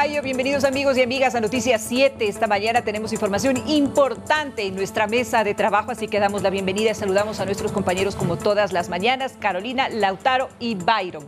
mayo. Bienvenidos amigos y amigas a Noticias 7. Esta mañana tenemos información importante en nuestra mesa de trabajo, así que damos la bienvenida y saludamos a nuestros compañeros como todas las mañanas, Carolina, Lautaro y Byron.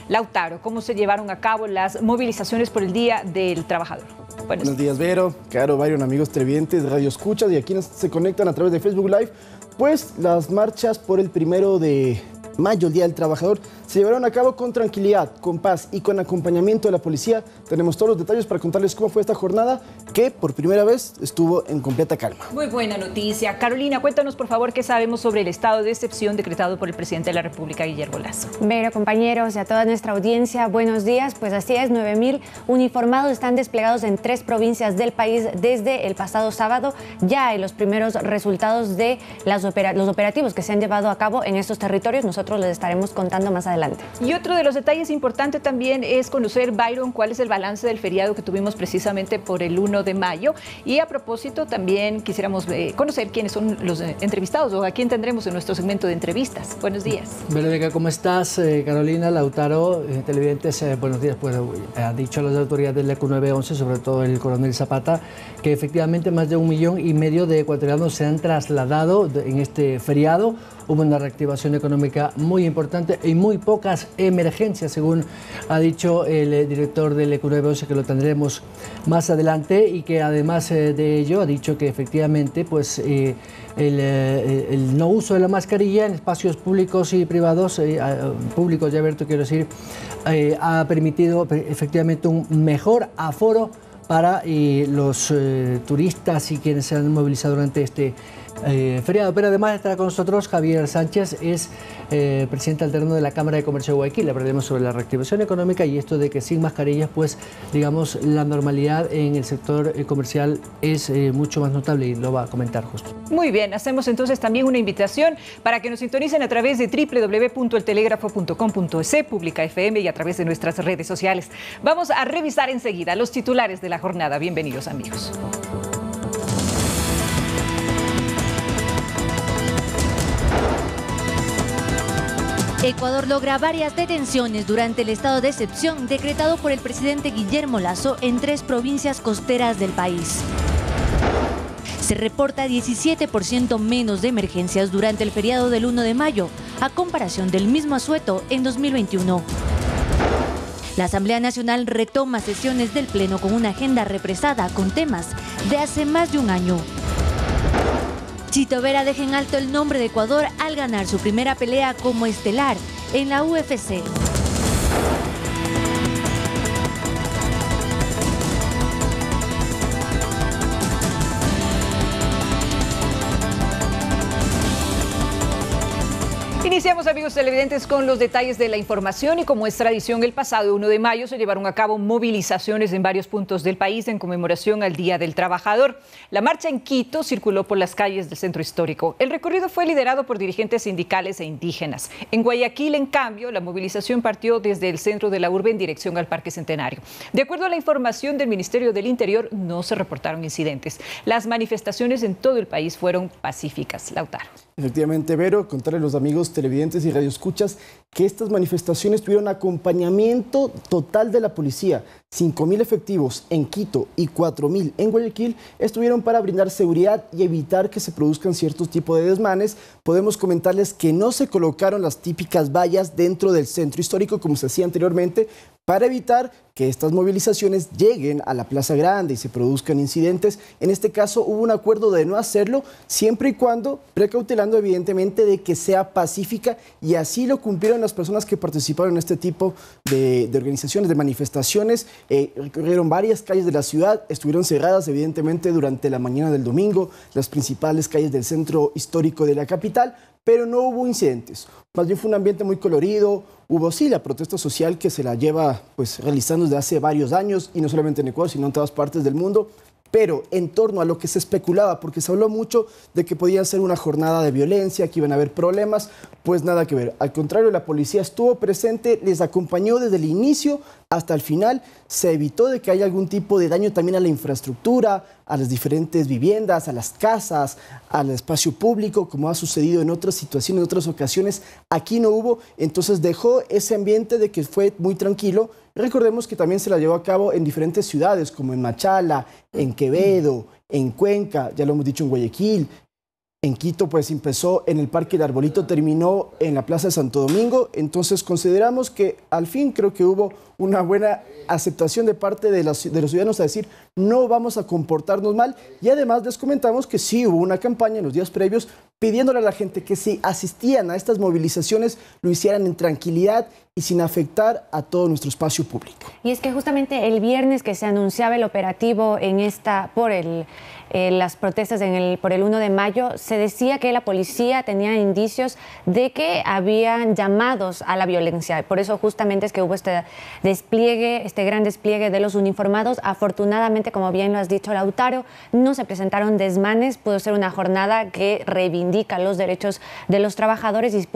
Lautaro, ¿cómo se llevaron a cabo las movilizaciones por el Día del Trabajador? Buenos días, Vero, Caro, Byron, amigos televidentes, radio escuchas y a quienes se conectan a través de Facebook Live. Pues las marchas por el 1 de mayo, el Día del Trabajador, se llevaron a cabo con tranquilidad, con paz y con acompañamiento de la policía. Tenemos todos los detalles para contarles cómo fue esta jornada, que por primera vez estuvo en completa calma. Muy buena noticia. Carolina, cuéntanos por favor qué sabemos sobre el estado de excepción decretado por el presidente de la República, Guillermo Lasso. Vero, compañeros y a toda nuestra audiencia, buenos días. Pues así es, 9.000 uniformados están desplegados en 3 provincias del país desde el pasado sábado. Ya hay los primeros resultados de los operativos que se han llevado a cabo en estos territorios. Nosotros les estaremos contando más adelante. Y otro de los detalles importantes también es conocer, Byron, cuál es el balance del feriado que tuvimos precisamente por el 1 de mayo. Y a propósito, también quisiéramos conocer quiénes son los entrevistados o a quién tendremos en nuestro segmento de entrevistas. Buenos días. Verónica, ¿cómo estás? Carolina, Lautaro, televidentes, buenos días. Pues han dicho las autoridades del ECU 911, sobre todo el coronel Zapata, que efectivamente más de 1,5 millones de ecuatorianos se han trasladado en este feriado. Hubo una reactivación económica muy importante y muy pocas emergencias, según ha dicho el director del ECU 911, que lo tendremos más adelante, y que además de ello ha dicho que efectivamente pues, el no uso de la mascarilla en espacios públicos y privados, públicos y abiertos quiero decir, ha permitido efectivamente un mejor aforo para los turistas y quienes se han movilizado durante este feriado. Pero además estará con nosotros Javier Sánchez, es presidente alterno de la Cámara de Comercio de Guayaquil. Hablaremos sobre la reactivación económica y esto de que sin mascarillas, pues digamos, la normalidad en el sector comercial es mucho más notable, y lo va a comentar justo. Muy bien, hacemos entonces también una invitación para que nos sintonicen a través de www.eltelegrafo.com.es, Pública FM y a través de nuestras redes sociales. Vamos a revisar enseguida los titulares de la jornada. Bienvenidos amigos. Ecuador logra varias detenciones durante el estado de excepción decretado por el presidente Guillermo Lasso en 3 provincias costeras del país. Se reporta 17% menos de emergencias durante el feriado del 1 de mayo, a comparación del mismo asueto en 2021. La Asamblea Nacional retoma sesiones del Pleno con una agenda represada con temas de hace más de un año. Chito Vera deja en alto el nombre de Ecuador al ganar su primera pelea como estelar en la UFC. Iniciamos, amigos televidentes, con los detalles de la información y como es tradición, el pasado 1 de mayo se llevaron a cabo movilizaciones en varios puntos del país en conmemoración al Día del Trabajador. La marcha en Quito circuló por las calles del centro histórico. El recorrido fue liderado por dirigentes sindicales e indígenas. En Guayaquil, en cambio, la movilización partió desde el centro de la urbe en dirección al Parque Centenario. De acuerdo a la información del Ministerio del Interior, no se reportaron incidentes. Las manifestaciones en todo el país fueron pacíficas. Lautaro. Efectivamente, Vero, contarle a los amigos televidentes y radioescuchas que estas manifestaciones tuvieron acompañamiento total de la policía. 5.000 efectivos en Quito y 4.000 en Guayaquil estuvieron para brindar seguridad y evitar que se produzcan ciertos tipos de desmanes. Podemos comentarles que no se colocaron las típicas vallas dentro del centro histórico como se hacía anteriormente, para evitar que estas movilizaciones lleguen a la Plaza Grande y se produzcan incidentes. En este caso hubo un acuerdo de no hacerlo, siempre y cuando precautelando evidentemente de que sea pacífica, y así lo cumplieron las personas que participaron en este tipo de organizaciones, de manifestaciones. Recorrieron varias calles de la ciudad, estuvieron cerradas evidentemente durante la mañana del domingo, las principales calles del centro histórico de la capital, pero no hubo incidentes. Más bien fue un ambiente muy colorido. Hubo sí la protesta social que se la lleva pues realizando desde hace varios años, y no solamente en Ecuador, sino en todas partes del mundo. Pero en torno a lo que se especulaba, porque se habló mucho de que podía ser una jornada de violencia, que iban a haber problemas, pues nada que ver. Al contrario, la policía estuvo presente, les acompañó desde el inicio hasta el final. Se evitó de que haya algún tipo de daño también a la infraestructura, a las diferentes viviendas, a las casas, al espacio público, como ha sucedido en otras situaciones, en otras ocasiones. Aquí no hubo, entonces dejó ese ambiente de que fue muy tranquilo Recordemos que también se la llevó a cabo en diferentes ciudades, como en Machala, en Quevedo, en Cuenca, ya lo hemos dicho, en Guayaquil. En Quito, pues empezó en el Parque del Arbolito, terminó en la Plaza de Santo Domingo. Entonces consideramos que al fin creo que hubo una buena aceptación de parte de los ciudadanos a decir no vamos a comportarnos mal. Y además les comentamos que sí hubo una campaña en los días previos pidiéndole a la gente que si asistían a estas movilizaciones lo hicieran en tranquilidad y sin afectar a todo nuestro espacio público. Y es que justamente el viernes que se anunciaba el operativo por las protestas por el 1 de mayo, se decía que la policía tenía indicios de que habían llamados a la violencia. Por eso justamente es que hubo este gran despliegue de los uniformados. Afortunadamente, como bien lo has dicho, Lautaro, no se presentaron desmanes. Pudo ser una jornada que reivindica los derechos de los trabajadores y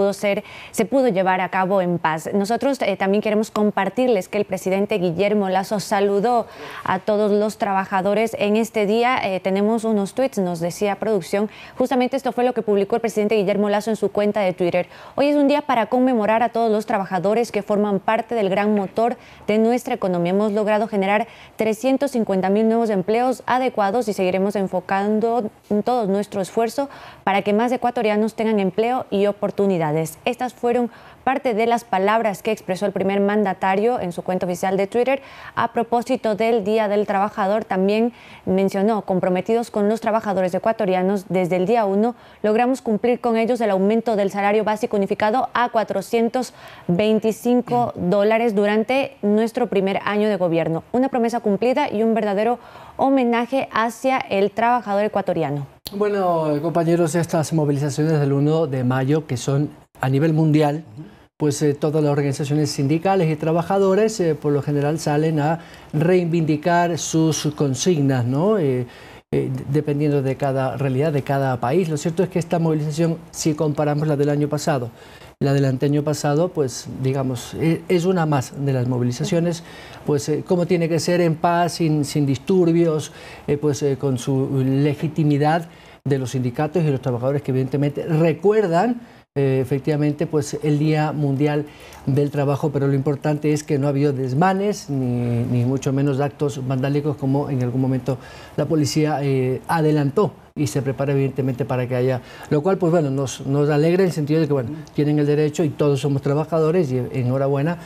se pudo llevar a cabo en paz. Nosotros también queremos compartirles que el presidente Guillermo Lasso saludó a todos los trabajadores en este día. Tenemos unos tweets, nos decía producción. Justamente esto fue lo que publicó el presidente Guillermo Lasso en su cuenta de Twitter. Hoy es un día para conmemorar a todos los trabajadores que forman parte del gran motor de nuestra economía. Hemos logrado generar 350,000 nuevos empleos adecuados y seguiremos enfocando todo nuestro esfuerzo para que más ecuatorianos tengan empleo y oportunidades. Estas fueron parte de las palabras que expresó el primer mandatario en su cuenta oficial de Twitter. A propósito del Día del Trabajador, también mencionó: comprometidos con los trabajadores ecuatorianos, desde el día 1 logramos cumplir con ellos el aumento del salario básico unificado a $425 durante nuestro primer año de gobierno. Una promesa cumplida y un verdadero homenaje hacia el trabajador ecuatoriano. Bueno, compañeros, estas movilizaciones del 1 de mayo, que son a nivel mundial, pues todas las organizaciones sindicales y trabajadores por lo general salen a reivindicar sus consignas, ¿no? Dependiendo de cada realidad, de cada país. Lo cierto es que esta movilización, si comparamos la del año pasado, la del anteaño pasado, pues digamos, es una más de las movilizaciones, pues como tiene que ser, en paz, sin disturbios, con su legitimidad de los sindicatos y los trabajadores, que evidentemente recuerdan efectivamente pues el Día Mundial del Trabajo, pero lo importante es que no ha habido desmanes ni mucho menos actos vandálicos como en algún momento la policía adelantó y se prepara evidentemente para que haya, lo cual pues bueno, nos alegra en el sentido de que bueno, tienen el derecho y todos somos trabajadores y enhorabuena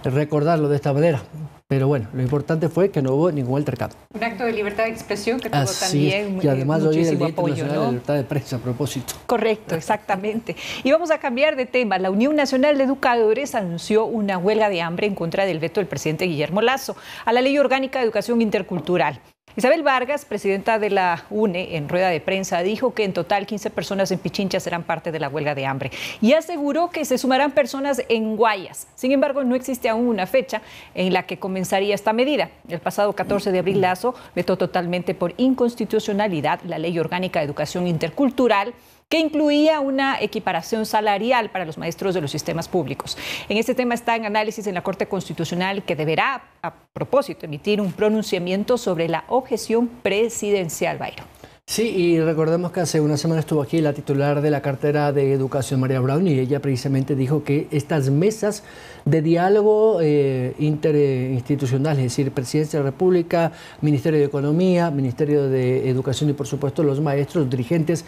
recordarlo de esta manera. Pero bueno, lo importante fue que no hubo ningún altercado. Un acto de libertad de expresión que tuvo Así también y además hoy es el Día apoyo, Internacional ¿no? de Libertad de Prensa, a propósito. Correcto, exactamente. Y vamos a cambiar de tema. La Unión Nacional de Educadores anunció una huelga de hambre en contra del veto del presidente Guillermo Lasso a la Ley Orgánica de Educación Intercultural. Isabel Vargas, presidenta de la UNE, en rueda de prensa, dijo que en total 15 personas en Pichincha serán parte de la huelga de hambre y aseguró que se sumarán personas en Guayas. Sin embargo, no existe aún una fecha en la que comenzaría esta medida. El pasado 14 de abril, Lasso vetó totalmente por inconstitucionalidad la Ley Orgánica de Educación Intercultural, que incluía una equiparación salarial para los maestros de los sistemas públicos. En este tema está en análisis en la Corte Constitucional, que deberá, a propósito, emitir un pronunciamiento sobre la objeción presidencial, Bayro. Sí, y recordemos que hace una semana estuvo aquí la titular de la cartera de Educación, María Brown, y ella precisamente dijo que estas mesas de diálogo interinstitucional, es decir, Presidencia de la República, Ministerio de Economía, Ministerio de Educación y por supuesto los maestros, dirigentes,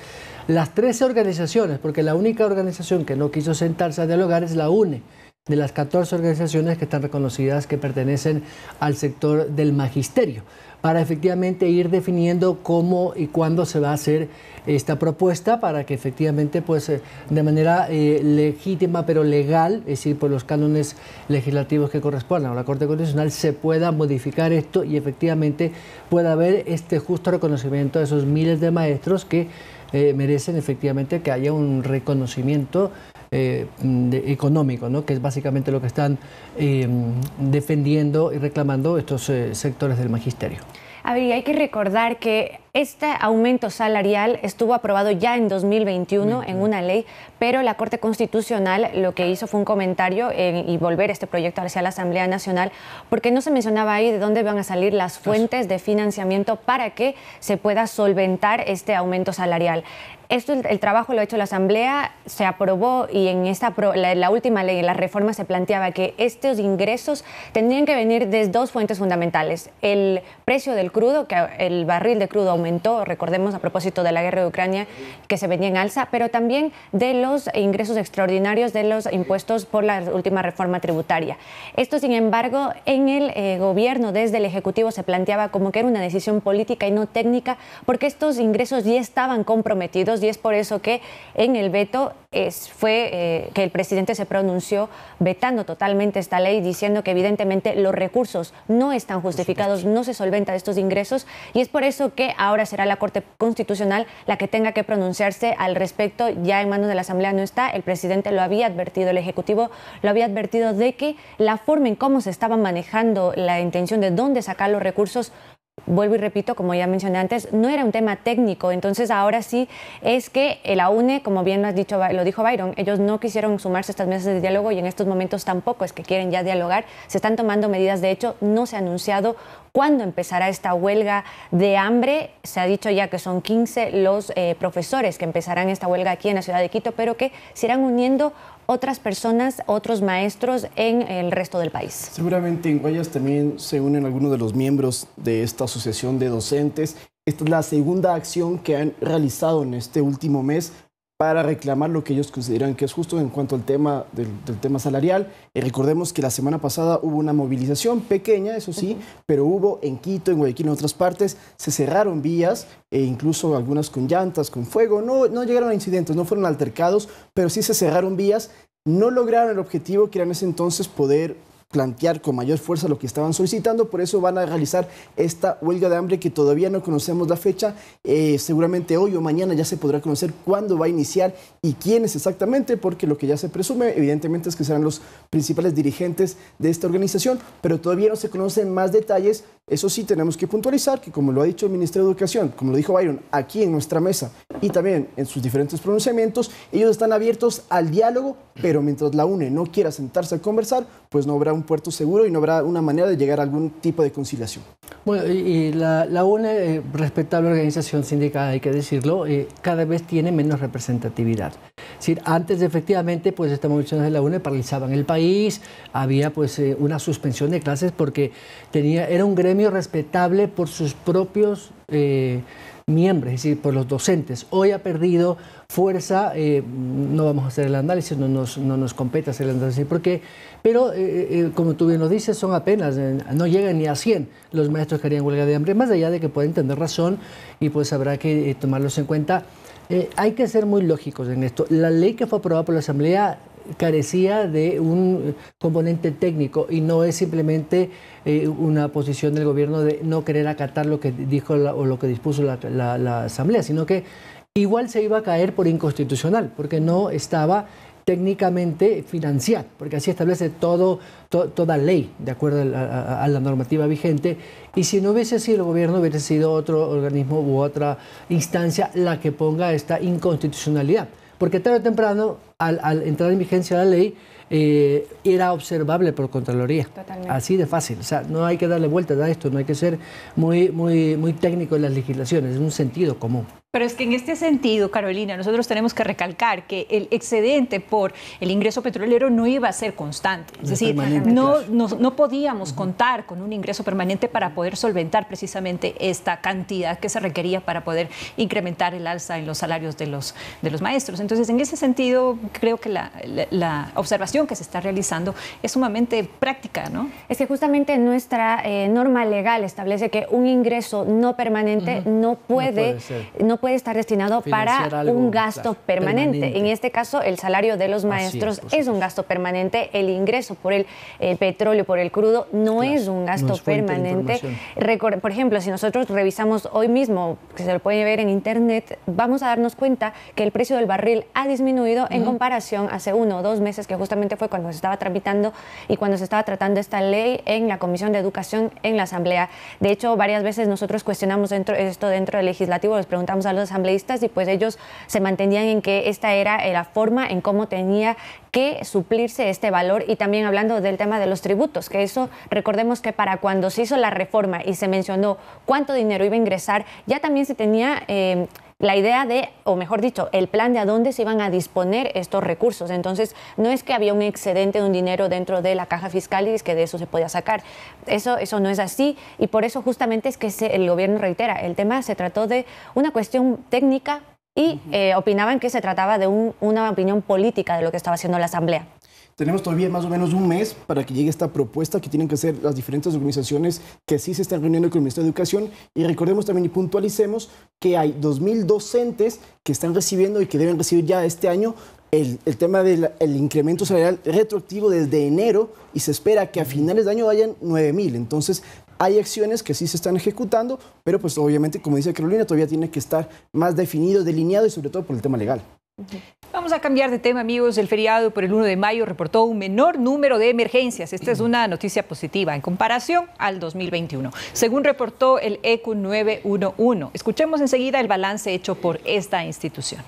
las 13 organizaciones, porque la única organización que no quiso sentarse a dialogar es la UNE, de las 14 organizaciones que están reconocidas que pertenecen al sector del magisterio, para efectivamente ir definiendo cómo y cuándo se va a hacer esta propuesta para que efectivamente pues de manera legítima pero legal, es decir, por los cánones legislativos que correspondan a la Corte Constitucional, se pueda modificar esto y efectivamente pueda haber este justo reconocimiento de esos miles de maestros que merecen efectivamente que haya un reconocimiento económico, ¿no? Que es básicamente lo que están defendiendo y reclamando estos sectores del magisterio. A ver, y hay que recordar que Este aumento salarial estuvo aprobado ya en 2021 en una ley, pero la Corte Constitucional lo que hizo fue un comentario y volver este proyecto hacia la Asamblea Nacional, porque no se mencionaba ahí de dónde van a salir las fuentes de financiamiento para que se pueda solventar este aumento salarial. Esto, el trabajo lo ha hecho la Asamblea, se aprobó y en la última ley, en la reforma, se planteaba que estos ingresos tendrían que venir de dos fuentes fundamentales. El precio del crudo, que el barril de crudo aumentó, recordemos a propósito de la guerra de Ucrania, que se venía en alza, pero también de los ingresos extraordinarios de los impuestos por la última reforma tributaria. Esto, sin embargo, en el gobierno, desde el Ejecutivo, se planteaba como que era una decisión política y no técnica, porque estos ingresos ya estaban comprometidos. Y es por eso que en el veto fue que el presidente se pronunció vetando totalmente esta ley, diciendo que evidentemente los recursos no están justificados, no se solventan estos ingresos, y es por eso que ahora será la Corte Constitucional la que tenga que pronunciarse al respecto. Ya en manos de la Asamblea no está, el presidente lo había advertido, el Ejecutivo lo había advertido de que la forma en cómo se estaba manejando la intención de dónde sacar los recursos, vuelvo y repito, como ya mencioné antes, no era un tema técnico. Entonces ahora sí es que la UNE, como bien lo dijo Byron, ellos no quisieron sumarse a estas mesas de diálogo y en estos momentos tampoco es que quieren ya dialogar. Se están tomando medidas. De hecho, no se ha anunciado cuándo empezará esta huelga de hambre. Se ha dicho ya que son 15 los profesores que empezarán esta huelga aquí en la ciudad de Quito, pero que se irán uniendo otras personas, otros maestros en el resto del país. Seguramente en Guayas también se unen algunos de los miembros de esta asociación de docentes. Esta es la segunda acción que han realizado en este último mes para reclamar lo que ellos consideran que es justo en cuanto al tema del tema salarial. Recordemos que la semana pasada hubo una movilización pequeña, eso sí, pero hubo en Quito, en Guayaquil, en otras partes, se cerraron vías, incluso algunas con llantas, con fuego. No llegaron a incidentes, no fueron altercados, pero sí se cerraron vías. No lograron el objetivo que era en ese entonces poder plantear con mayor fuerza lo que estaban solicitando, por eso van a realizar esta huelga de hambre que todavía no conocemos la fecha. Seguramente hoy o mañana ya se podrá conocer cuándo va a iniciar y quiénes exactamente, porque lo que ya se presume evidentemente es que serán los principales dirigentes de esta organización, pero todavía no se conocen más detalles. Eso sí, tenemos que puntualizar que, como lo ha dicho el Ministerio de Educación, como lo dijo Byron, aquí en nuestra mesa y también en sus diferentes pronunciamientos, ellos están abiertos al diálogo, pero mientras la UNE no quiera sentarse a conversar, pues no habrá un puerto seguro y no habrá una manera de llegar a algún tipo de conciliación. Bueno, y la UNE, respetable organización sindical, hay que decirlo, cada vez tiene menos representatividad. Es decir, antes efectivamente, pues estas movilizaciones de la UNE paralizaban el país, había pues una suspensión de clases porque era un gremio respetable por sus propios miembros, es decir, por los docentes. Hoy ha perdido fuerza, no vamos a hacer el análisis, no nos compete hacer el análisis, pero como tú bien lo dices, son apenas, no llegan ni a 100 los maestros que harían huelga de hambre, más allá de que pueden tener razón y pues habrá que tomarlos en cuenta. Hay que ser muy lógicos en esto. La ley que fue aprobada por la Asamblea carecía de un componente técnico y no es simplemente una posición del gobierno de no querer acatar lo que dijo o lo que dispuso la Asamblea, sino que igual se iba a caer por inconstitucional, porque no estaba técnicamente financiado, porque así establece toda ley, de acuerdo a la normativa vigente, y si no hubiese sido el gobierno, hubiese sido otro organismo u otra instancia la que ponga esta inconstitucionalidad. Porque tarde o temprano, al entrar en vigencia la ley, era observable por Contraloría. Totalmente. Así de fácil. O sea, no hay que darle vueltas a esto, no hay que ser muy técnico en las legislaciones, es un sentido común. Pero es que en este sentido, Carolina, nosotros tenemos que recalcar que el excedente por el ingreso petrolero no iba a ser constante. Es decir, no podíamos contar con un ingreso permanente para poder solventar precisamente esta cantidad que se requería para poder incrementar el alza en los salarios de los maestros. Entonces, en ese sentido, creo que la observación que se está realizando es sumamente práctica, ¿no? Es que justamente nuestra norma legal establece que un ingreso no permanente no puede puede estar destinado para un gasto permanente. En este caso, el salario de los maestros es un gasto permanente. El ingreso por el petróleo, por el crudo, no es un gasto permanente. Por ejemplo, si nosotros revisamos hoy mismo, que se lo puede ver en internet, vamos a darnos cuenta que el precio del barril ha disminuido en comparación hace 1 o 2 meses, que justamente fue cuando se estaba tramitando y cuando se estaba tratando esta ley en la Comisión de Educación en la Asamblea. De hecho, varias veces nosotros cuestionamos esto dentro del legislativo, les preguntamos a los asambleístas y pues ellos se mantenían en que esta era la forma en cómo tenía que suplirse este valor. Y también hablando del tema de los tributos, que eso, recordemos que para cuando se hizo la reforma y se mencionó cuánto dinero iba a ingresar, ya también se tenía la idea de, o mejor dicho, el plan de a dónde se iban a disponer estos recursos. Entonces, no es que había un excedente de un dinero dentro de la caja fiscal y es que de eso se podía sacar. Eso no es así, y por eso justamente es que el gobierno reitera, el tema se trató de una cuestión técnica y opinaban que se trataba de una opinión política de lo que estaba haciendo la Asamblea. Tenemos todavía más o menos un mes para que llegue esta propuesta que tienen que hacer las diferentes organizaciones que sí se están reuniendo con el Ministerio de Educación. Y recordemos también y puntualicemos que hay 2.000 docentes que están recibiendo y que deben recibir ya este año el tema del incremento salarial retroactivo desde enero, y se espera que a finales de año vayan 9.000. Entonces, hay acciones que sí se están ejecutando, pero pues obviamente, como dice Carolina, todavía tiene que estar más definido, delineado y sobre todo por el tema legal. Vamos a cambiar de tema, amigos. El feriado por el 1 de mayo reportó un menor número de emergencias. Esta es una noticia positiva en comparación al 2021, según reportó el ECU 911. Escuchemos enseguida el balance hecho por esta institución.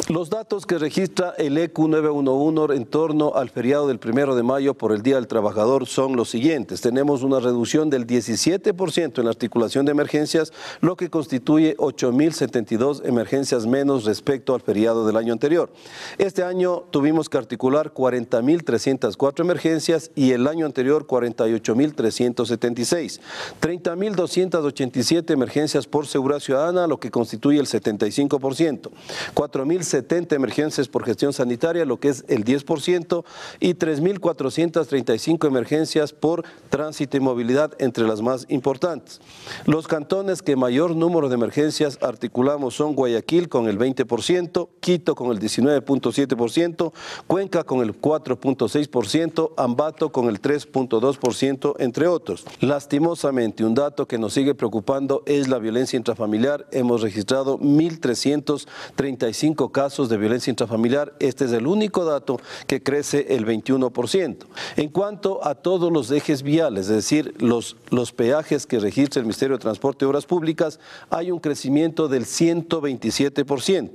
Los datos que registra el ECU 911 en torno al feriado del 1 de mayo por el Día del Trabajador son los siguientes. Tenemos una reducción del 17% en la articulación de emergencias, lo que constituye 8.072 emergencias menos respecto al feriado del año anterior. Este año tuvimos que articular 40.304 emergencias y el año anterior 48.376. 30.287 emergencias por seguridad ciudadana, lo que constituye el 75%. 4.070 emergencias por gestión sanitaria, lo que es el 10%, y 3.435 emergencias por tránsito y movilidad, entre las más importantes. Los cantones que mayor número de emergencias articulamos son Guayaquil con el 20%, Quito con el 19.7%, Cuenca con el 4.6%, Ambato con el 3.2%, entre otros. Lastimosamente, un dato que nos sigue preocupando es la violencia intrafamiliar. Hemos registrado 1.335 casos de violencia intrafamiliar. Este es el único dato que crece el 21%. En cuanto a todos los ejes viales, es decir, los peajes que registra el Ministerio de Transporte y Obras Públicas, hay un crecimiento del 127%.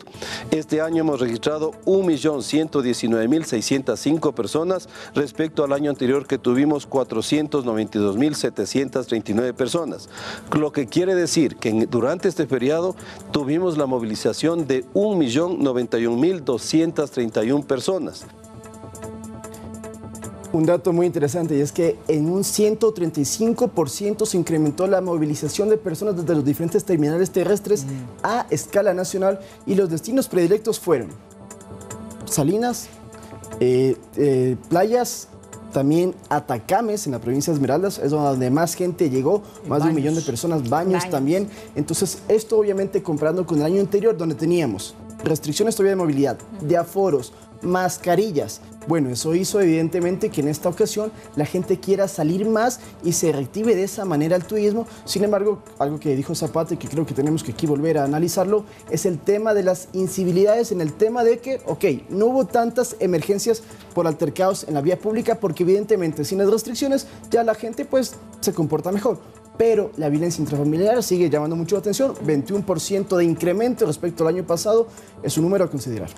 Este año hemos registrado 1.119.605 personas respecto al año anterior, que tuvimos 492.739 personas. Lo que quiere decir que durante este feriado tuvimos la movilización de 1.091.231 personas. Un dato muy interesante, y es que en un 135% se incrementó la movilización de personas desde los diferentes terminales terrestres a escala nacional, y los destinos predilectos fueron Salinas, playas, también Atacames en la provincia de Esmeraldas, es donde más gente llegó, más de 1 millón de personas, Baños también. Entonces, esto obviamente comparando con el año anterior, donde teníamos restricciones todavía de movilidad, de aforos, mascarillas. Bueno, eso hizo evidentemente que en esta ocasión la gente quiera salir más y se reactive de esa manera el turismo. Sin embargo, algo que dijo Zapata y que creo que tenemos que aquí volver a analizarlo, es el tema de las incivilidades, en el tema de que, no hubo tantas emergencias por altercados en la vía pública, porque evidentemente sin las restricciones ya la gente pues se comporta mejor. Pero la violencia intrafamiliar sigue llamando mucho la atención, 21% de incremento respecto al año pasado, es un número a considerar.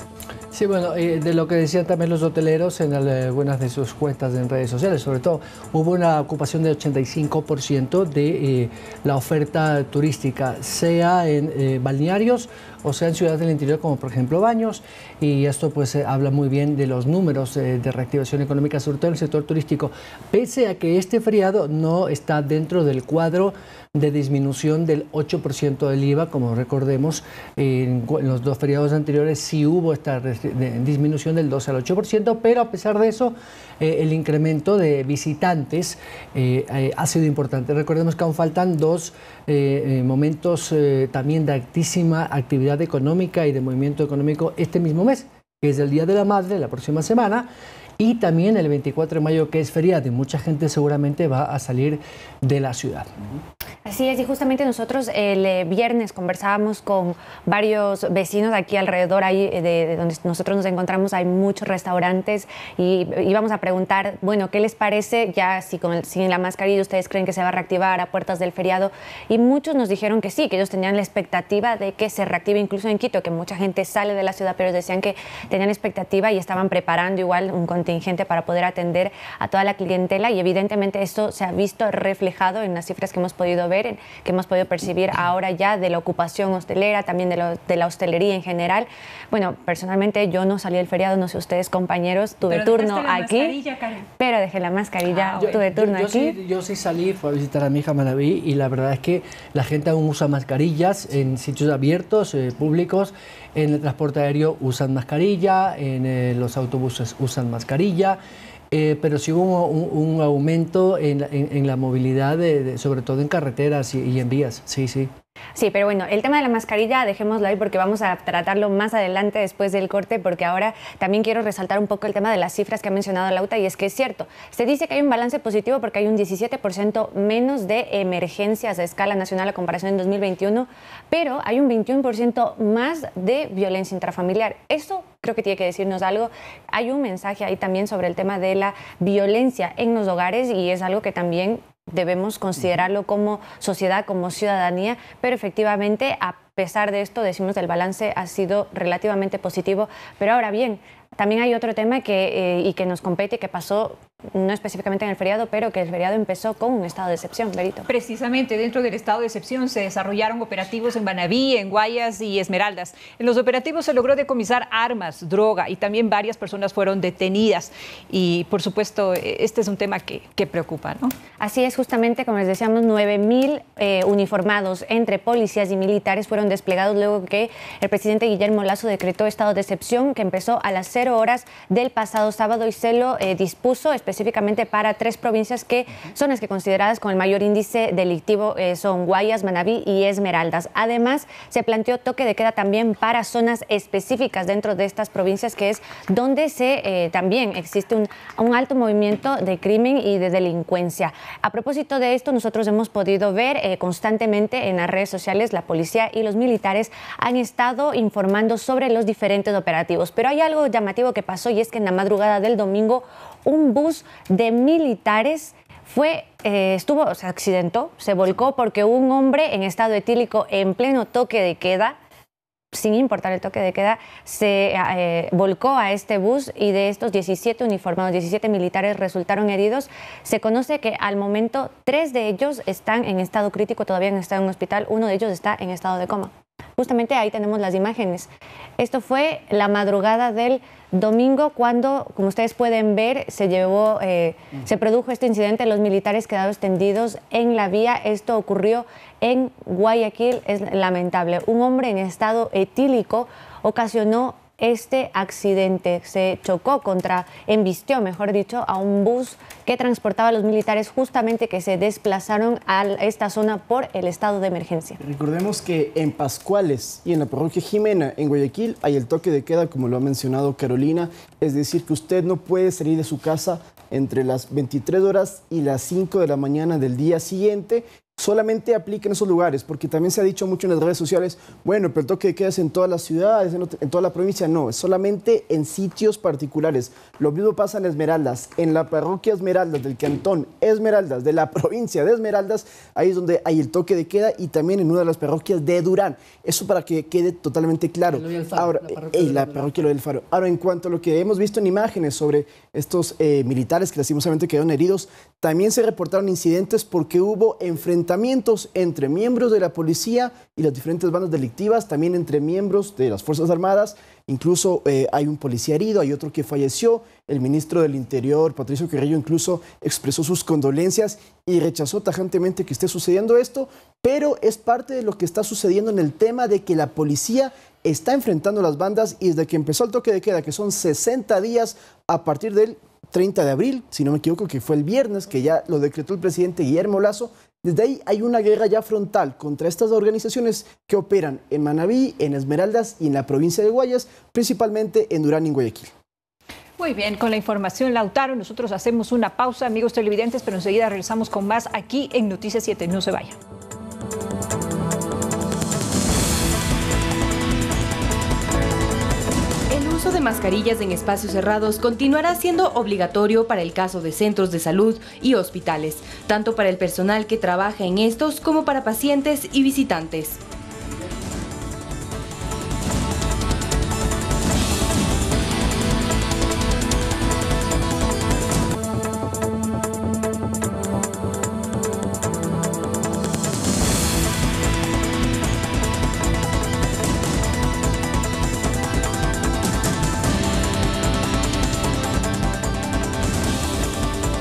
Sí, bueno, de lo que decían también los hoteleros en algunas de sus cuentas en redes sociales, sobre todo, hubo una ocupación de 85% de la oferta turística, sea en balnearios o sea en ciudades del interior, como por ejemplo Baños, y esto pues habla muy bien de los números de reactivación económica, sobre todo en el sector turístico, pese a que este feriado no está dentro del cuadro cuadro de disminución del 8% del IVA, como recordemos, en los 2 feriados anteriores sí hubo esta disminución del 2 al 8%, pero a pesar de eso, el incremento de visitantes ha sido importante. Recordemos que aún faltan 2 momentos también de altísima actividad económica y de movimiento económico este mismo mes, que es el Día de la Madre, la próxima semana, y también el 24 de mayo, que es feriado, y mucha gente seguramente va a salir de la ciudad. Así es, y justamente nosotros el viernes conversábamos con varios vecinos aquí alrededor, ahí de donde nosotros nos encontramos, hay muchos restaurantes, y íbamos a preguntar, bueno, ¿qué les parece ya si sin la mascarilla ustedes creen que se va a reactivar a puertas del feriado? Y muchos nos dijeron que sí, que ellos tenían la expectativa de que se reactive incluso en Quito, que mucha gente sale de la ciudad, pero decían que tenían expectativa y estaban preparando igual un contingente para poder atender a toda la clientela, y evidentemente esto se ha visto reflejado en las cifras que hemos podido ver, que hemos podido percibir ahora ya de la ocupación hostelera, también de la hostelería en general. Bueno, personalmente yo no salí del feriado, no sé ustedes compañeros, tuve turno aquí, pero dejé la mascarilla, tuve turno aquí. Yo sí salí, fui a visitar a mi hija Manaví, y la verdad es que la gente aún usa mascarillas en sitios abiertos, públicos. En el transporte aéreo usan mascarilla, en los autobuses usan mascarilla. Pero sí hubo un aumento en la movilidad, sobre todo en carreteras y en vías, sí. Sí, pero bueno, el tema de la mascarilla dejémoslo ahí porque vamos a tratarlo más adelante después del corte, porque ahora también quiero resaltar un poco el tema de las cifras que ha mencionado Lauta, y es que es cierto, se dice que hay un balance positivo porque hay un 17% menos de emergencias a escala nacional a comparación en 2021, pero hay un 21% más de violencia intrafamiliar. Eso creo que tiene que decirnos algo. Hay un mensaje ahí también sobre el tema de la violencia en los hogares, y es algo que también debemos considerarlo como sociedad, como ciudadanía, pero efectivamente, a pesar de esto, decimos que el balance ha sido relativamente positivo. Pero ahora bien, también hay otro tema que nos compete, que pasó no específicamente en el feriado, pero que el feriado empezó con un estado de excepción, Berito. Precisamente dentro del estado de excepción se desarrollaron operativos en Manaví, en Guayas y Esmeraldas. En los operativos se logró decomisar armas, droga, y también varias personas fueron detenidas. Y por supuesto, este es un tema que preocupa, ¿no? Así es, justamente como les decíamos, 9,000 uniformados entre policías y militares fueron desplegados luego que el presidente Guillermo Lasso decretó estado de excepción, que empezó a las 0 horas del pasado sábado, y se lo dispuso específicamente para 3 provincias que son las que consideradas con el mayor índice delictivo, son Guayas, Manaví y Esmeraldas. Además, se planteó toque de queda también para zonas específicas dentro de estas provincias, que es donde también existe un alto movimiento de crimen y de delincuencia. A propósito de esto, nosotros hemos podido ver constantemente en las redes sociales, la policía y los militares han estado informando sobre los diferentes operativos. Pero hay algo llamativo que pasó, y es que en la madrugada del domingo un bus de militares se accidentó, se volcó porque un hombre en estado etílico en pleno toque de queda, sin importar el toque de queda, se volcó a este bus, y de estos 17 uniformados, 17 militares resultaron heridos. Se conoce que al momento 3 de ellos están en estado crítico, todavía han estado en un hospital, uno de ellos está en estado de coma. Justamente ahí tenemos las imágenes. Esto fue la madrugada del domingo cuando, como ustedes pueden ver, se produjo este incidente. Los militares quedaron tendidos en la vía. Esto ocurrió en Guayaquil. Es lamentable. Un hombre en estado etílico ocasionó este accidente. Se embistió, mejor dicho, a un bus que transportaba a los militares justamente que se desplazaron a esta zona por el estado de emergencia. Recordemos que en Pascuales y en la parroquia Jimena, en Guayaquil, hay el toque de queda, como lo ha mencionado Carolina, es decir, que usted no puede salir de su casa entre las 23 horas y las 5 de la mañana del día siguiente. Solamente aplica en esos lugares, porque también se ha dicho mucho en las redes sociales, bueno, pero el toque de queda es en todas las ciudades, en toda la provincia. No, es solamente en sitios particulares. Lo mismo pasa en Esmeraldas, en la parroquia Esmeraldas del cantón Esmeraldas, de la provincia de Esmeraldas, ahí es donde hay el toque de queda, y también en una de las parroquias de Durán. Eso para que quede totalmente claro. Ahora, la parroquia Lo del Faro. Ahora, en cuanto a lo que hemos visto en imágenes sobre estos militares que lastimosamente quedaron heridos, también se reportaron incidentes porque hubo enfrentamientos enfrentamientos entre miembros de la policía y las diferentes bandas delictivas, también entre miembros de las Fuerzas Armadas. Incluso hay un policía herido, hay otro que falleció. El ministro del Interior, Patricio Carrillo, incluso expresó sus condolencias y rechazó tajantemente que esté sucediendo esto, pero es parte de lo que está sucediendo en el tema de que la policía está enfrentando las bandas, y desde que empezó el toque de queda, que son 60 días a partir del 30 de abril, si no me equivoco, que fue el viernes, que ya lo decretó el presidente Guillermo Lasso. Desde ahí hay una guerra ya frontal contra estas organizaciones que operan en Manabí, en Esmeraldas y en la provincia de Guayas, principalmente en Durán y en Guayaquil. Muy bien, con la información, Lautaro, nosotros hacemos una pausa, amigos televidentes, pero enseguida regresamos con más aquí en Noticias 7. No se vayan. El uso de mascarillas en espacios cerrados continuará siendo obligatorio para el caso de centros de salud y hospitales, tanto para el personal que trabaja en estos como para pacientes y visitantes.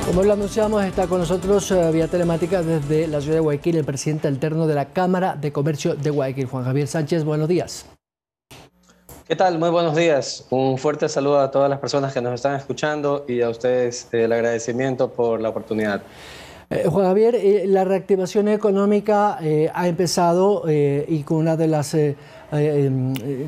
Como lo anunciamos, está con nosotros vía telemática desde la ciudad de Guayaquil el presidente alterno de la Cámara de Comercio de Guayaquil, Juan Javier Sánchez. Buenos días. ¿Qué tal? Muy buenos días. Un fuerte saludo a todas las personas que nos están escuchando y a ustedes el agradecimiento por la oportunidad. Juan Javier, la reactivación económica ha empezado y con una de las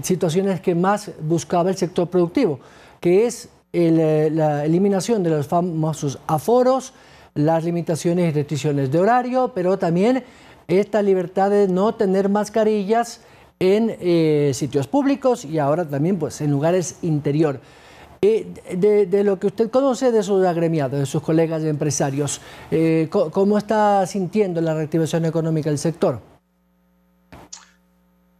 situaciones que más buscaba el sector productivo, que es la eliminación de los famosos aforos, las limitaciones y restricciones de horario, pero también esta libertad de no tener mascarillas en sitios públicos y ahora también pues, en lugares interior. De lo que usted conoce de sus agremiados, de sus colegas empresarios, ¿cómo está sintiendo la reactivación económica del sector?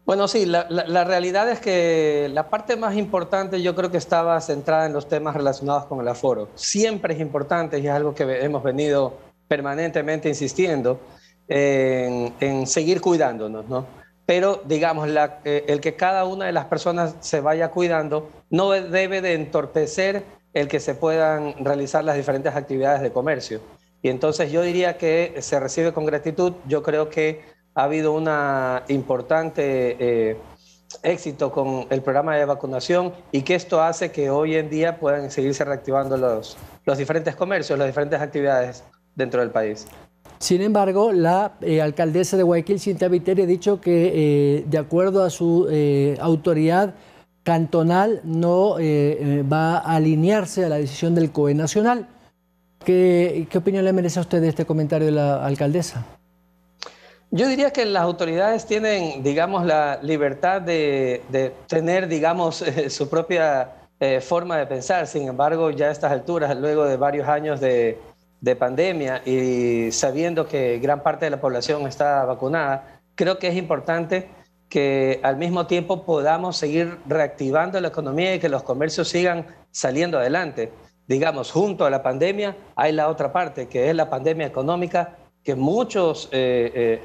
Bueno, sí, la realidad es que la parte más importante yo creo que estaba centrada en los temas relacionados con el aforo. Siempre es importante y es algo que hemos venido permanentemente insistiendo en seguir cuidándonos, ¿no? Pero, digamos, el que cada una de las personas se vaya cuidando no debe de entorpecer el que se puedan realizar las diferentes actividades de comercio. Y entonces yo diría que se recibe con gratitud. Yo creo que ha habido un importante éxito con el programa de vacunación y que esto hace que hoy en día puedan seguirse reactivando los diferentes comercios, las diferentes actividades dentro del país. Sin embargo, la alcaldesa de Guayaquil, Cintia Viteri, ha dicho que de acuerdo a su autoridad cantonal no va a alinearse a la decisión del COE nacional. ¿Qué opinión le merece a usted de este comentario de la alcaldesa? Yo diría que las autoridades tienen, digamos, la libertad de tener, digamos, su propia forma de pensar. Sin embargo, ya a estas alturas, luego de varios años de pandemia y sabiendo que gran parte de la población está vacunada, creo que es importante que al mismo tiempo podamos seguir reactivando la economía y que los comercios sigan saliendo adelante. Digamos, junto a la pandemia hay la otra parte, que es la pandemia económica, que muchos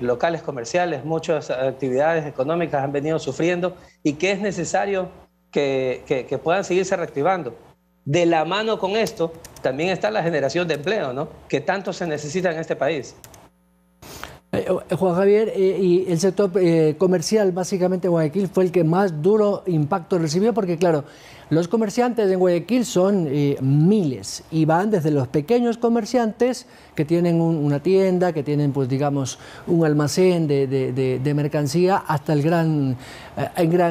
locales comerciales, muchas actividades económicas han venido sufriendo y que es necesario que puedan seguirse reactivando. De la mano con esto también está la generación de empleo, ¿no?, que tanto se necesita en este país. Juan Javier, y el sector comercial, básicamente Guayaquil, fue el que más duro impacto recibió, porque claro, los comerciantes en Guayaquil son miles y van desde los pequeños comerciantes que tienen una tienda, que tienen, pues digamos, un almacén de mercancía, hasta el gran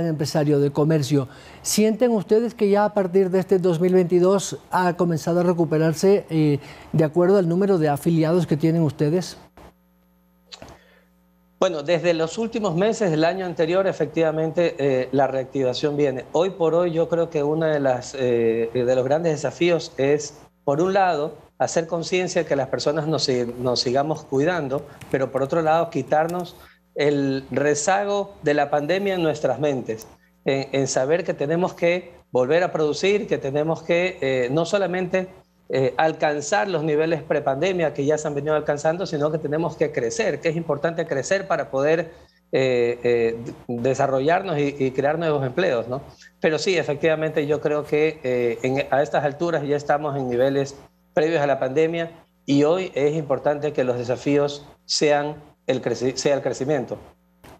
empresario de comercio. ¿Sienten ustedes que ya a partir de este 2022 ha comenzado a recuperarse de acuerdo al número de afiliados que tienen ustedes? Bueno, desde los últimos meses del año anterior, efectivamente, la reactivación viene. Hoy por hoy, yo creo que uno de los grandes desafíos es, por un lado, hacer conciencia de que las personas nos sigamos cuidando, pero por otro lado, quitarnos el rezago de la pandemia en nuestras mentes, en saber que tenemos que volver a producir, que tenemos que no solamente alcanzar los niveles prepandemia que ya se han venido alcanzando, sino que tenemos que crecer, que es importante crecer para poder desarrollarnos y crear nuevos empleos, ¿no? Pero sí, efectivamente, yo creo que a estas alturas ya estamos en niveles previos a la pandemia y hoy es importante que los desafíos sea el crecimiento.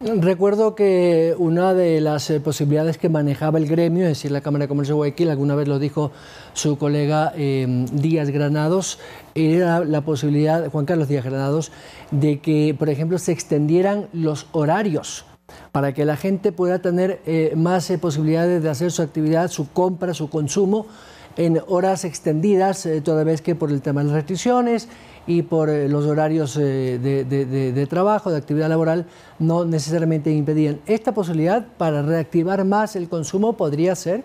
Recuerdo que una de las posibilidades que manejaba el gremio, es decir, la Cámara de Comercio de Guayaquil, alguna vez lo dijo su colega Díaz Granados, era la posibilidad, Juan Carlos Díaz Granados, de que, por ejemplo, se extendieran los horarios para que la gente pueda tener más posibilidades de hacer su actividad, su compra, su consumo en horas extendidas, toda vez que por el tema de las restricciones y por los horarios de trabajo, de actividad laboral, no necesariamente impedían. ¿Esta posibilidad para reactivar más el consumo podría ser?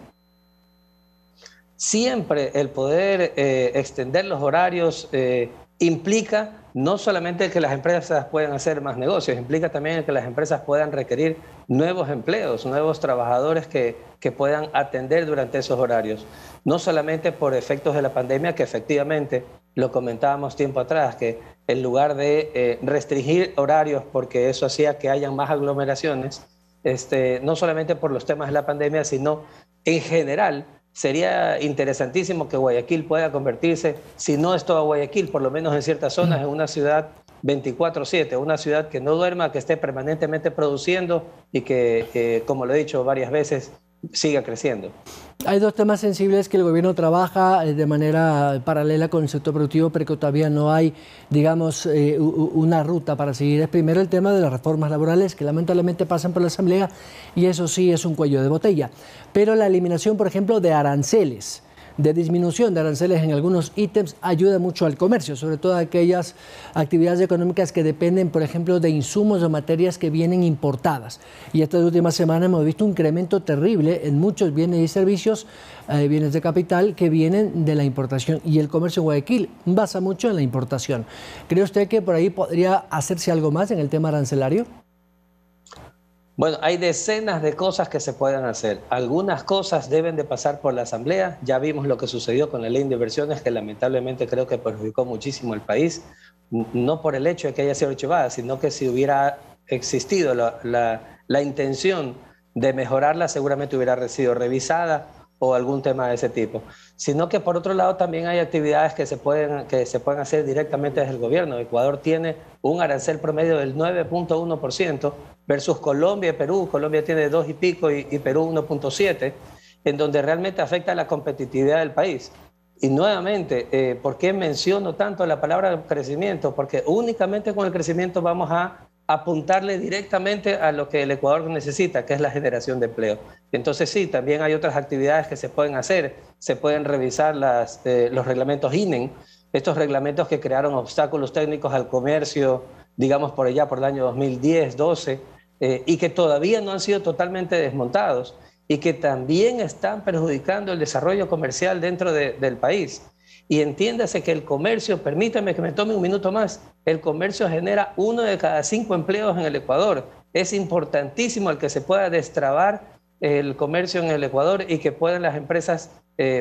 Siempre el poder extender los horarios implica no solamente que las empresas puedan hacer más negocios, implica también que las empresas puedan requerir nuevos empleos, nuevos trabajadores que puedan atender durante esos horarios. No solamente por efectos de la pandemia, que efectivamente lo comentábamos tiempo atrás, que en lugar de restringir horarios porque eso hacía que hayan más aglomeraciones, no solamente por los temas de la pandemia, sino en general. Sería interesantísimo que Guayaquil pueda convertirse, si no es toda Guayaquil, por lo menos en ciertas zonas, en una ciudad 24/7, una ciudad que no duerma, que esté permanentemente produciendo y que, como lo he dicho varias veces, siga creciendo. Hay dos temas sensibles que el gobierno trabaja de manera paralela con el sector productivo, pero que todavía no hay, digamos, una ruta para seguir. Es primero el tema de las reformas laborales, que lamentablemente pasan por la Asamblea, y eso sí es un cuello de botella. Pero la eliminación, por ejemplo, de aranceles, de disminución de aranceles en algunos ítems, ayuda mucho al comercio, sobre todo a aquellas actividades económicas que dependen, por ejemplo, de insumos o materias que vienen importadas. Y estas últimas semanas hemos visto un incremento terrible en muchos bienes y servicios, bienes de capital, que vienen de la importación. Y el comercio en Guayaquil basa mucho en la importación. ¿Cree usted que por ahí podría hacerse algo más en el tema arancelario? Bueno, hay decenas de cosas que se pueden hacer. Algunas cosas deben de pasar por la Asamblea. Ya vimos lo que sucedió con la ley de inversiones, que lamentablemente creo que perjudicó muchísimo al país. No por el hecho de que haya sido archivada, sino que si hubiera existido la intención de mejorarla, seguramente hubiera sido revisada o algún tema de ese tipo. Sino que por otro lado también hay actividades que se pueden hacer directamente desde el gobierno. Ecuador tiene un arancel promedio del 9.1% versus Colombia y Perú. Colombia tiene 2 y pico y Perú 1.7, en donde realmente afecta la competitividad del país. Y nuevamente, ¿por qué menciono tanto la palabra crecimiento? Porque únicamente con el crecimiento vamos a apuntarle directamente a lo que el Ecuador necesita, que es la generación de empleo. Entonces sí, también hay otras actividades que se pueden hacer. Se pueden revisar los reglamentos INEN, estos reglamentos que crearon obstáculos técnicos al comercio, digamos por allá por el año 2010, 12, y que todavía no han sido totalmente desmontados y que también están perjudicando el desarrollo comercial dentro del país. Y entiéndase que el comercio, permítame que me tome un minuto más, el comercio genera 1 de cada 5 empleos en el Ecuador. Es importantísimo el que se pueda destrabar el comercio en el Ecuador y que puedan las empresas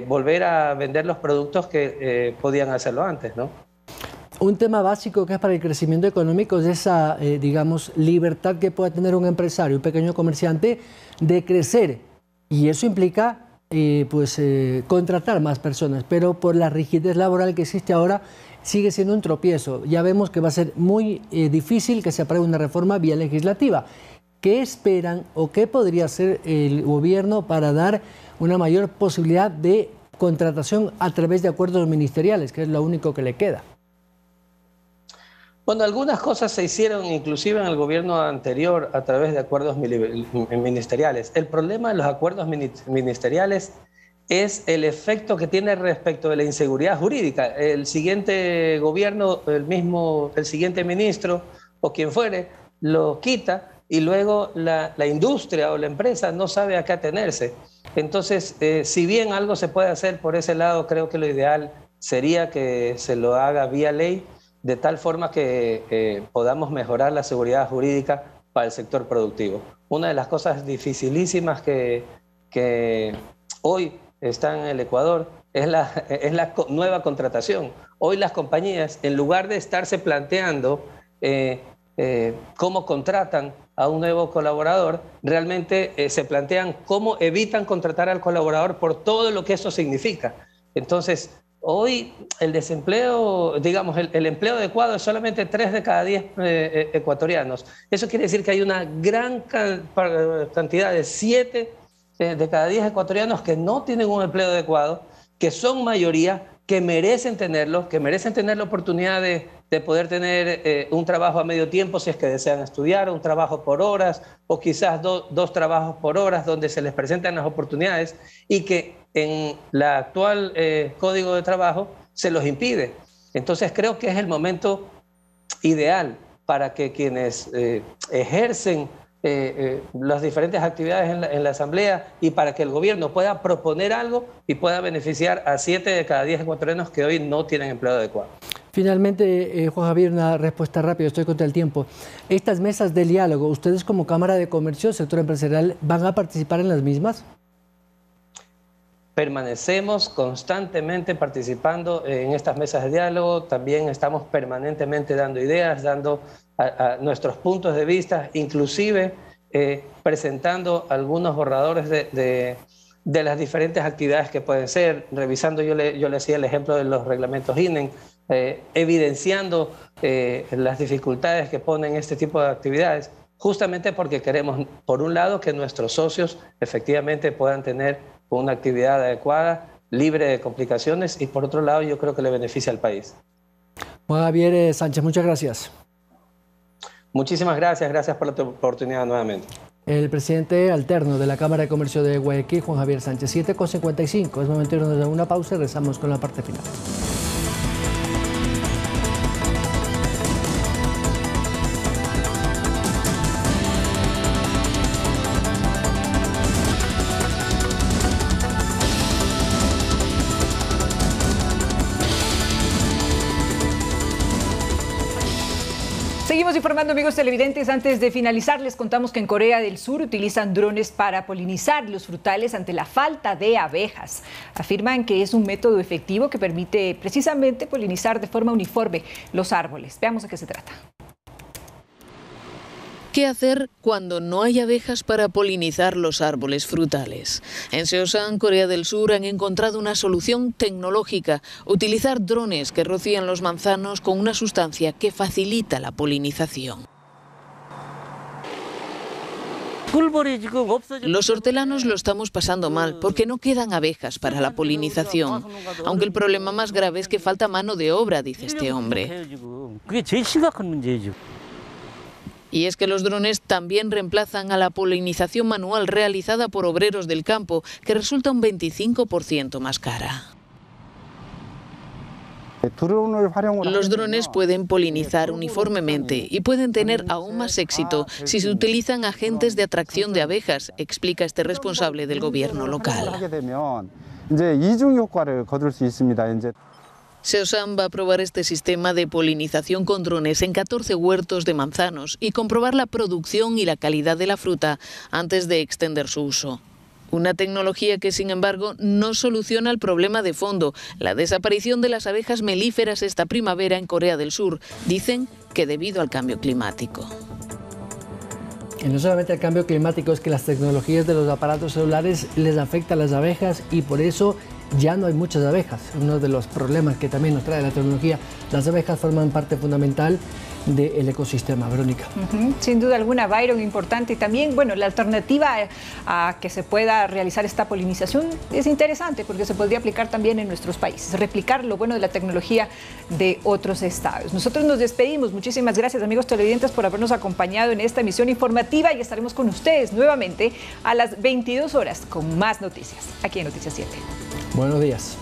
volver a vender los productos que podían hacerlo antes, ¿no? Un tema básico que es para el crecimiento económico es esa, digamos, libertad que pueda tener un empresario, un pequeño comerciante, de crecer. Y eso implica contratar más personas, pero por la rigidez laboral que existe ahora sigue siendo un tropiezo. Ya vemos que va a ser muy difícil que se apruebe una reforma vía legislativa. ¿Qué esperan o qué podría hacer el gobierno para dar una mayor posibilidad de contratación a través de acuerdos ministeriales, que es lo único que le queda? Bueno, algunas cosas se hicieron inclusive en el gobierno anterior a través de acuerdos ministeriales. El problema de los acuerdos ministeriales es el efecto que tiene respecto de la inseguridad jurídica. El siguiente gobierno, el siguiente ministro o quien fuere, lo quita y luego la industria o la empresa no sabe a qué atenerse. Entonces, si bien algo se puede hacer por ese lado, creo que lo ideal sería que se lo haga vía ley, de tal forma que podamos mejorar la seguridad jurídica para el sector productivo. Una de las cosas dificilísimas que hoy están en el Ecuador es la nueva contratación. Hoy las compañías, en lugar de estarse planteando cómo contratan a un nuevo colaborador, realmente se plantean cómo evitan contratar al colaborador por todo lo que eso significa. Entonces, hoy el desempleo, digamos, el empleo adecuado es solamente 3 de cada 10 ecuatorianos. Eso quiere decir que hay una gran cantidad de 7 de cada 10 ecuatorianos que no tienen un empleo adecuado, que son mayoría, que merecen tenerlo, que merecen tener la oportunidad de poder tener un trabajo a medio tiempo si es que desean estudiar, un trabajo por horas o quizás dos trabajos por horas donde se les presentan las oportunidades y que en la actual Código de Trabajo se los impide. Entonces creo que es el momento ideal para que quienes ejercen las diferentes actividades en la Asamblea y para que el gobierno pueda proponer algo y pueda beneficiar a 7 de cada 10 ecuatorianos que hoy no tienen empleo adecuado. Finalmente, Juan Javier, una respuesta rápida, estoy contra el tiempo. Estas mesas de diálogo, ¿ustedes como Cámara de Comercio, sector empresarial, van a participar en las mismas? Permanecemos constantemente participando en estas mesas de diálogo, también estamos permanentemente dando ideas, dando a nuestros puntos de vista, inclusive presentando algunos borradores de las diferentes actividades que pueden ser, revisando, yo le hacía el ejemplo de los reglamentos INEN, evidenciando las dificultades que ponen este tipo de actividades, justamente porque queremos, por un lado, que nuestros socios efectivamente puedan tener una actividad adecuada, libre de complicaciones, y por otro lado yo creo que le beneficia al país. Juan Javier Sánchez, muchas gracias. Muchísimas gracias, gracias por la oportunidad nuevamente. El presidente alterno de la Cámara de Comercio de Guayaquil, Juan Javier Sánchez, 7:55. Es momento de irnos a una pausa y regresamos con la parte final. Seguimos informando, amigos televidentes. Antes de finalizar, les contamos que en Corea del Sur utilizan drones para polinizar los frutales ante la falta de abejas. Afirman que es un método efectivo que permite precisamente polinizar de forma uniforme los árboles. Veamos de qué se trata. ¿Qué hacer cuando no hay abejas para polinizar los árboles frutales? En Seosan, Corea del Sur, han encontrado una solución tecnológica: utilizar drones que rocían los manzanos con una sustancia que facilita la polinización. Los hortelanos lo estamos pasando mal porque no quedan abejas para la polinización, aunque el problema más grave es que falta mano de obra, dice este hombre. Y es que los drones también reemplazan a la polinización manual realizada por obreros del campo, que resulta un 25% más cara. Los drones pueden polinizar uniformemente y pueden tener aún más éxito si se utilizan agentes de atracción de abejas, explica este responsable del gobierno local. Seosan va a probar este sistema de polinización con drones en 14 huertos de manzanos y comprobar la producción y la calidad de la fruta antes de extender su uso. Una tecnología que, sin embargo, no soluciona el problema de fondo, la desaparición de las abejas melíferas esta primavera en Corea del Sur. Dicen que debido al cambio climático. Y no solamente el cambio climático, es que las tecnologías de los aparatos celulares les afectan a las abejas y por eso ya no hay muchas abejas. Uno de los problemas que también nos trae la tecnología. Las abejas forman parte fundamental del ecosistema. Verónica. Sin duda alguna, Byron, importante. Y también, bueno, la alternativa a que se pueda realizar esta polinización es interesante porque se podría aplicar también en nuestros países, replicar lo bueno de la tecnología de otros estados. Nosotros nos despedimos. Muchísimas gracias, amigos televidentes, por habernos acompañado en esta emisión informativa y estaremos con ustedes nuevamente a las 22 horas con más noticias aquí en Noticias 7. Buenos días.